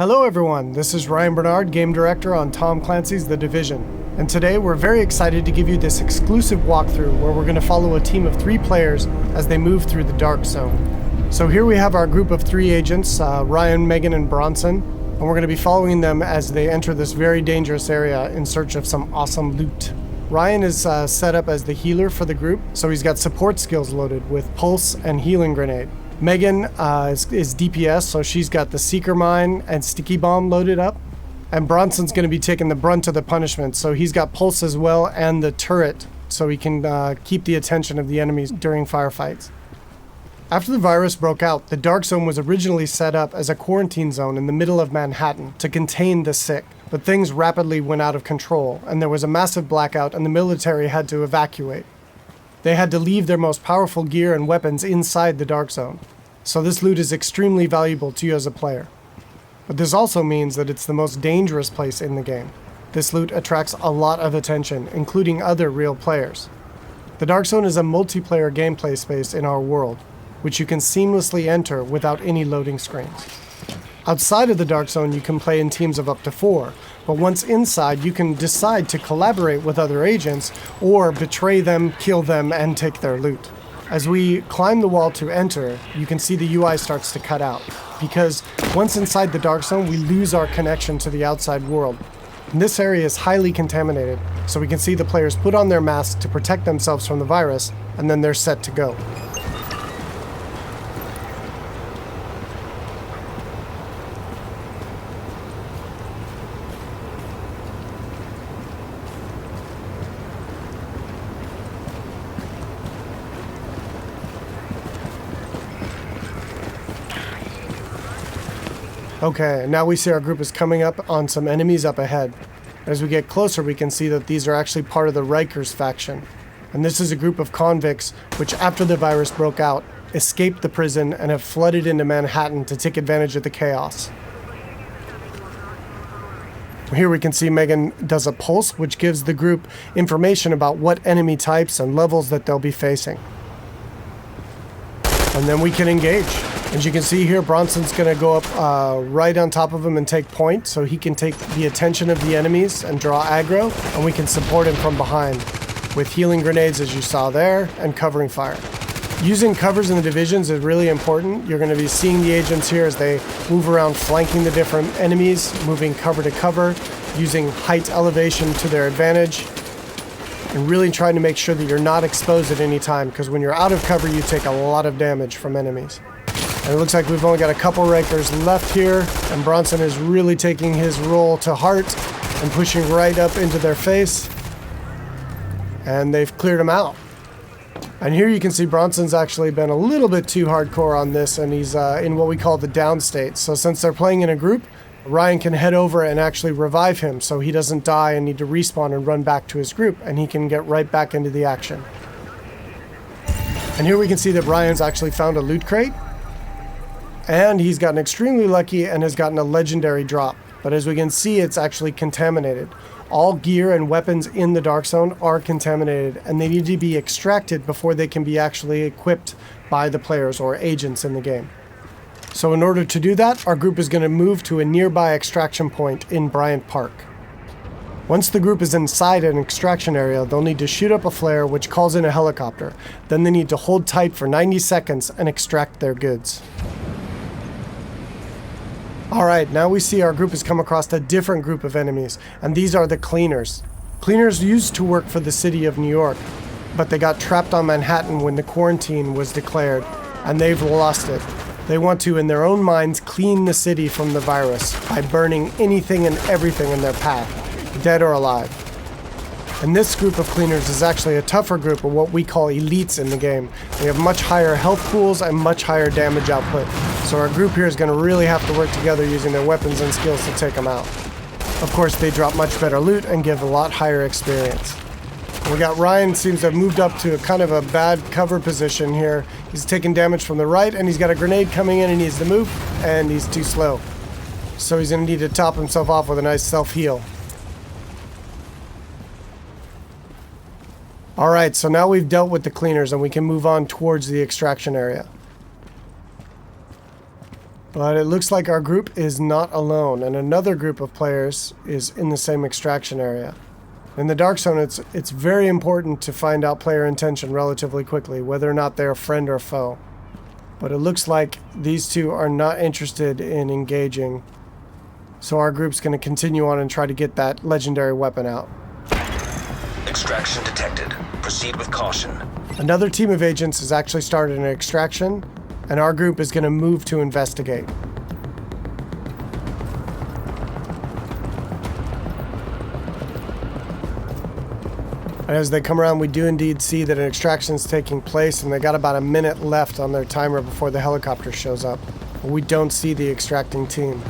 Hello everyone, this is Ryan Bernard, Game Director on Tom Clancy's The Division. And today we're very excited to give you this exclusive walkthrough where we're going to follow a team of 3 players as they move through the Dark Zone. So here we have our group of 3 agents, Ryan, Megan, and Bronson, and we're going to be following them as they enter this very dangerous area in search of some awesome loot. Ryan is set up as the healer for the group, so he's got support skills loaded with Pulse and Healing Grenade. Megan is DPS, so she's got the Seeker Mine and Sticky Bomb loaded up. And Bronson's going to be taking the brunt of the punishment, so he's got Pulse as well and the turret, so he can keep the attention of the enemies during firefights. After the virus broke out, the Dark Zone was originally set up as a quarantine zone in the middle of Manhattan to contain the sick, but things rapidly went out of control, and there was a massive blackout and the military had to evacuate. They had to leave their most powerful gear and weapons inside the Dark Zone, so this loot is extremely valuable to you as a player. But this also means that it's the most dangerous place in the game. This loot attracts a lot of attention, including other real players. The Dark Zone is a multiplayer gameplay space in our world, which you can seamlessly enter without any loading screens. Outside of the Dark Zone, you can play in teams of up to 4, but once inside, you can decide to collaborate with other agents or betray them, kill them, and take their loot. As we climb the wall to enter, you can see the UI starts to cut out, because once inside the Dark Zone, we lose our connection to the outside world. And this area is highly contaminated, so we can see the players put on their masks to protect themselves from the virus, and then they're set to go. Okay, now we see our group is coming up on some enemies up ahead. As we get closer, we can see that these are actually part of the Rikers faction. And this is a group of convicts which, after the virus broke out, escaped the prison and have flooded into Manhattan to take advantage of the chaos. Here we can see Megan does a pulse, which gives the group information about what enemy types and levels that they'll be facing. And then we can engage. As you can see here, Bronson's going to go up right on top of him and take point, so he can take the attention of the enemies and draw aggro, and we can support him from behind with healing grenades, as you saw there, and covering fire. Using covers in the divisions is really important. You're going to be seeing the agents here as they move around flanking the different enemies, moving cover to cover, using height elevation to their advantage, and really trying to make sure that you're not exposed at any time, because when you're out of cover, you take a lot of damage from enemies. And it looks like we've only got a couple Rikers left here, and Bronson is really taking his role to heart and pushing right up into their face. And they've cleared him out. And here you can see Bronson's actually been a little bit too hardcore on this, and he's in what we call the down state. So since they're playing in a group, Ryan can head over and actually revive him so he doesn't die and need to respawn and run back to his group, and he can get right back into the action. And here we can see that Ryan's actually found a loot crate. And he's gotten extremely lucky and has gotten a legendary drop. But as we can see, it's actually contaminated. All gear and weapons in the Dark Zone are contaminated, and they need to be extracted before they can be actually equipped by the players or agents in the game. So in order to do that, our group is going to move to a nearby extraction point in Bryant Park. Once the group is inside an extraction area, they'll need to shoot up a flare which calls in a helicopter. Then they need to hold tight for 90 seconds and extract their goods. Alright, now we see our group has come across a different group of enemies, and these are the Cleaners. Cleaners used to work for the city of New York, but they got trapped on Manhattan when the quarantine was declared, and they've lost it. They want to, in their own minds, clean the city from the virus by burning anything and everything in their path, dead or alive. And this group of Cleaners is actually a tougher group of what we call elites in the game. They have much higher health pools and much higher damage output. So our group here is going to really have to work together using their weapons and skills to take them out. Of course, they drop much better loot and give a lot higher experience. We got Ryan seems to have moved up to a kind of a bad cover position here. He's taking damage from the right, and he's got a grenade coming in and he needs to move, and he's too slow. So he's going to need to top himself off with a nice self-heal. Alright, so now we've dealt with the Cleaners and we can move on towards the extraction area. But it looks like our group is not alone, and another group of players is in the same extraction area. In the Dark Zone, it's very important to find out player intention relatively quickly, whether or not they're friend or foe. But it looks like these two are not interested in engaging, so our group's going to continue on and try to get that legendary weapon out. Extraction detected. Proceed with caution. Another team of agents has actually started an extraction, and our group is going to move to investigate. And as they come around, we do indeed see that an extraction is taking place, and they got about a minute left on their timer before the helicopter shows up. But we don't see the extracting team.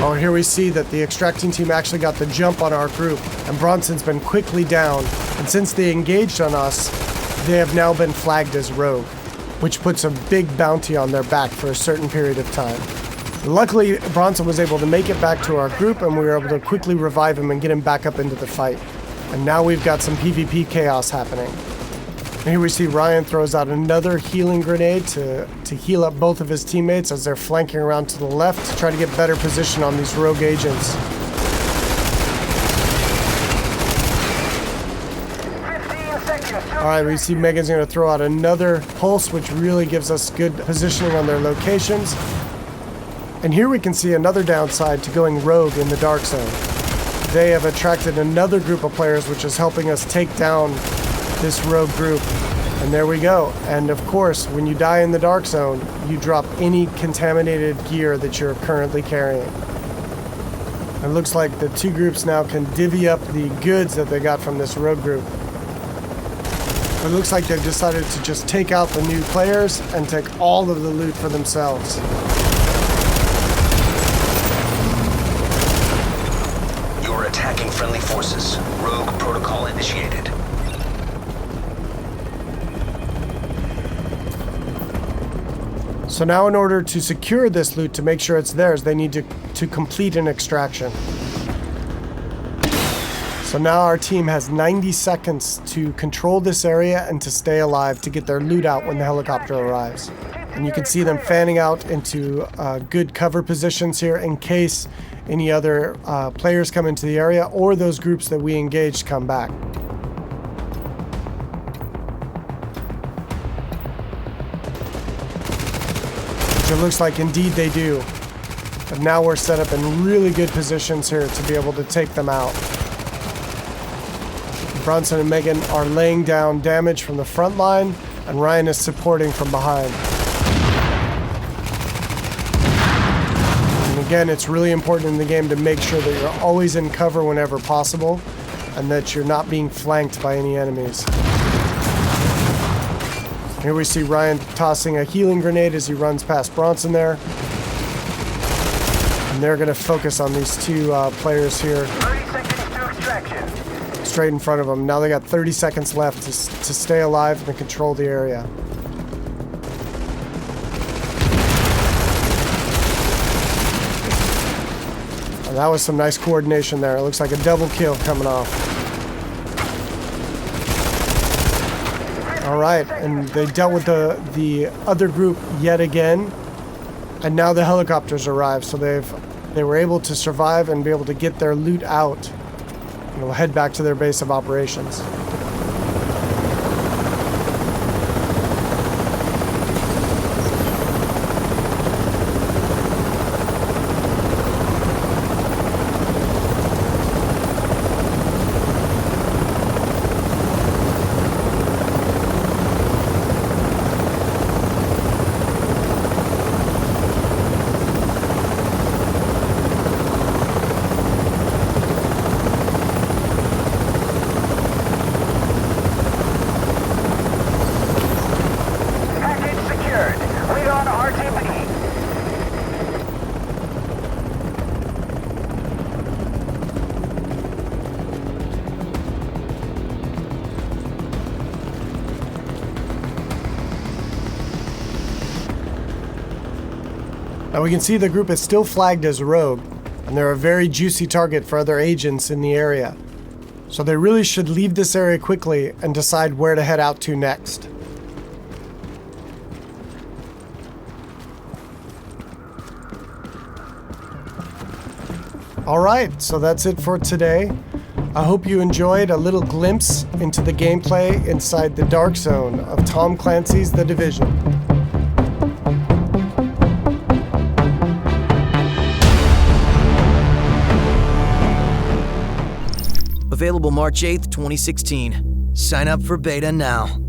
Oh, here we see that the extracting team actually got the jump on our group, and Bronson's been quickly down, and since they engaged on us, they have now been flagged as rogue, which puts a big bounty on their back for a certain period of time. Luckily, Bronson was able to make it back to our group, and we were able to quickly revive him and get him back up into the fight. And now we've got some PvP chaos happening. And here we see Ryan throws out another healing grenade to heal up both of his teammates as they're flanking around to the left to try to get better position on these rogue agents. 15 seconds. Alright, we see Megan's going to throw out another pulse, which really gives us good positioning on their locations. And here we can see another downside to going rogue in the Dark Zone. They have attracted another group of players, which is helping us take down this rogue group. And there we go. And of course, when you die in the Dark Zone, you drop any contaminated gear that you're currently carrying. It looks like the two groups now can divvy up the goods that they got from this rogue group. It looks like they've decided to just take out the new players and take all of the loot for themselves. You're attacking friendly forces. Rogue protocol initiated. So now in order to secure this loot, to make sure it's theirs, they need to complete an extraction. So now our team has 90 seconds to control this area and to stay alive to get their loot out when the helicopter arrives. And you can see them fanning out into good cover positions here in case any other players come into the area or those groups that we engaged come back. It looks like indeed they do. But now we're set up in really good positions here to be able to take them out. Bronson and Megan are laying down damage from the front line, and Ryan is supporting from behind. And again, it's really important in the game to make sure that you're always in cover whenever possible, and that you're not being flanked by any enemies. Here we see Ryan tossing a healing grenade as he runs past Bronson there. And they're going to focus on these two players here. 30 seconds to extraction. Straight in front of them. Now they got 30 seconds left to stay alive and control the area. And that was some nice coordination there. It looks like a double kill coming off. All right, and they dealt with the other group yet again, and now the helicopters arrived, so they were able to survive and be able to get their loot out, and they'll head back to their base of operations. Now we can see the group is still flagged as rogue, and they're a very juicy target for other agents in the area. So they really should leave this area quickly and decide where to head out to next. Alright, so that's it for today. I hope you enjoyed a little glimpse into the gameplay inside the dark zone of Tom Clancy's The Division. Available March 8th, 2016. Sign up for beta now.